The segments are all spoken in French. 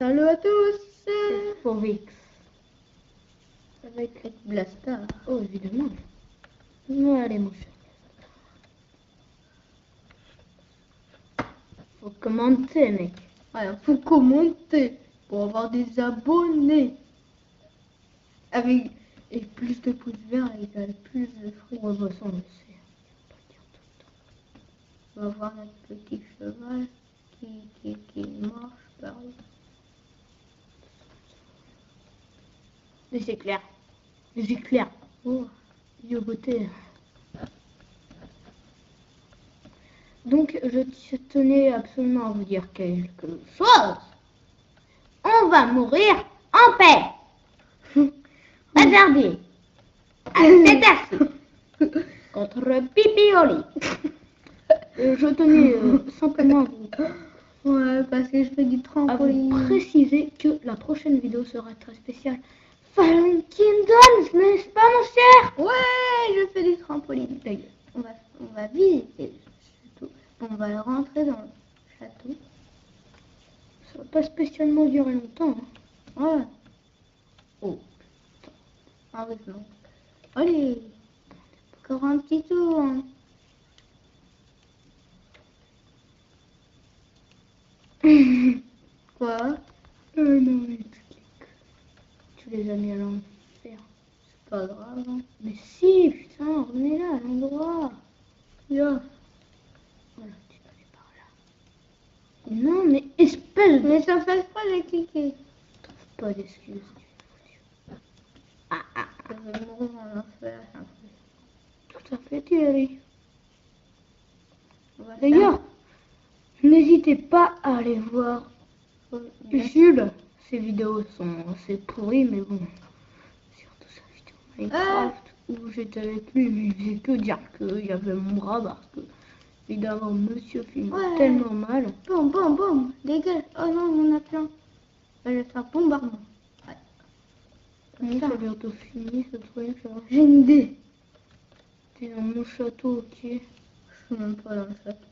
Salut à tous, C'est Forix. avec Red Blaster. Oh, évidemment. Ouais, allez, mon cher. Faut commenter, mec. Ouais, faut commenter pour avoir des abonnés. Avec et plus de pouces verts égale plus de fruits. Ouais, bah, ça, on le sait. On va voir notre petit cheval qui marche par là. Des éclairs. Des éclairs. Oh, Yo, beauté. Donc, je tenais absolument à vous dire quelque chose. On va mourir en paix. Réservé. À cette heure-ci. Contre Pipioli. Je tenais simplement à vous, ouais, parce que je fais du à vous trampoline. préciser que la prochaine vidéo sera très spéciale. Fallen Kingdoms, n'est-ce pas, mon cher? Ouais, je fais du trampoline. D'ailleurs, on va visiter le château. On va rentrer dans le château. Ça va pas spécialement durer longtemps. Hein. Ouais. Oh, putain. Ah oui, non. Allez, encore un petit tour. Hein. Quoi? Non, tu les as mis à l'envers. C'est pas grave. Hein. Mais si, putain, revenez là, à l'endroit. Là. Voilà, tu dois aller par là. Non, mais espèce de... Mais ça fait pas, j'ai cliqué. Trouve pas d'excuses. Je vais mourir en enfer. Tout à fait, Thierry. On va D'ailleurs, n'hésitez pas à aller voir faire- Jules. Ses vidéos sont assez pourries, mais bon. Surtout sa vidéo Minecraft où j'étais avec lui, mais il faisait que dire qu'il y avait mon bras parce que, évidemment, monsieur filme tellement mal. Boum, boum, boum. Dégage. Oh non, il y en a plein. Je vais faire bombardement. Ouais. Oui, c'est bientôt fini ce truc. J'ai une idée. T'es dans mon château, ok. Je suis même pas dans le château.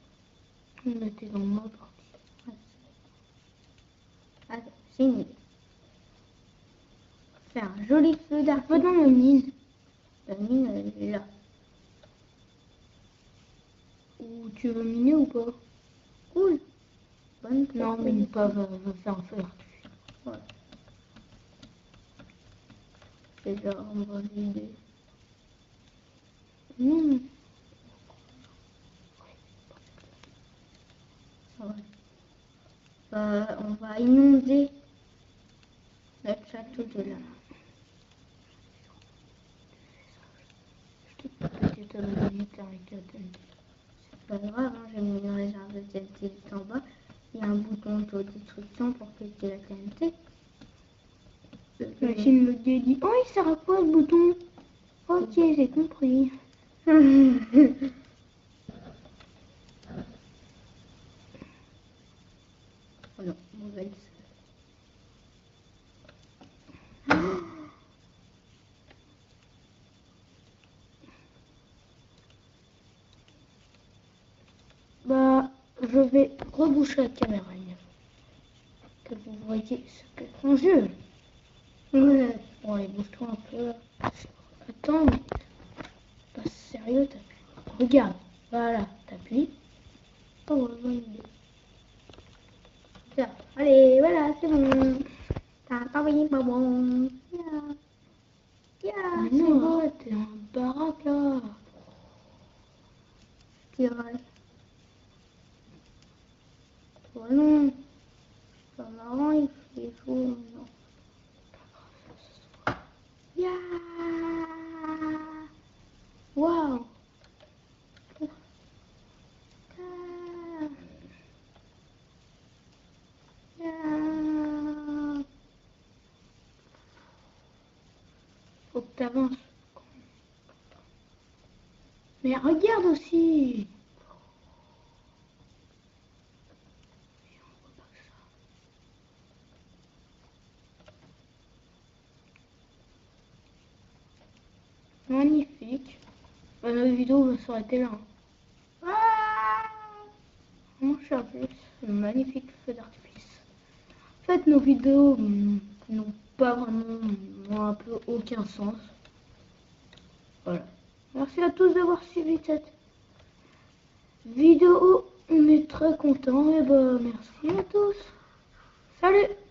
Mais t'es dans ma partie. Allez, j'ai une idée. Faire un joli feu d'artifice. Va dans la mine. La mine, elle est là. Ou tu veux miner ou pas? Cool. Bonne Non, mine pas, va faire un feu d'artifice. Ouais. C'est genre une bonne idée. Non. Ouais. On va inonder notre château de là. Je te petite minute avec la tête. C'est pas grave, hein, j'ai mis une réserve de TNT juste en bas. Il y a un bouton d'autodestruction pour péter la TNT. Machine le dit, oh, il sert à quoi ce bouton? Ok, j'ai compris. Oh non, mauvaise. Bah, je vais reboucher la caméra que vous voyez ce que conjure. Ouais. Bon, allez, bouge-toi un peu. Attends, mais pas sérieux, t'appuies. Regarde, voilà, t'appuies. Oh, bonne idée. Tiens, allez, voilà, c'est bon. T'as envoyé pas bon. Yeah, Mais c'est non, bon. arrête, t'es en baraque là. C'est vrai. Oh non. C'est pas marrant, il fait chaud. Non. Yeah. Wow. Yeah. Faut que t'avances. Mais regarde aussi. Magnifique. Bah, notre vidéo va s'arrêter là. Ah. Mon cher, c'est un magnifique feu d'artifice. Feu fait, nos vidéos n'ont pas vraiment, n'ont un peu aucun sens. Voilà. Merci à tous d'avoir suivi cette vidéo. On est très contents. Et bah, merci à tous. Salut!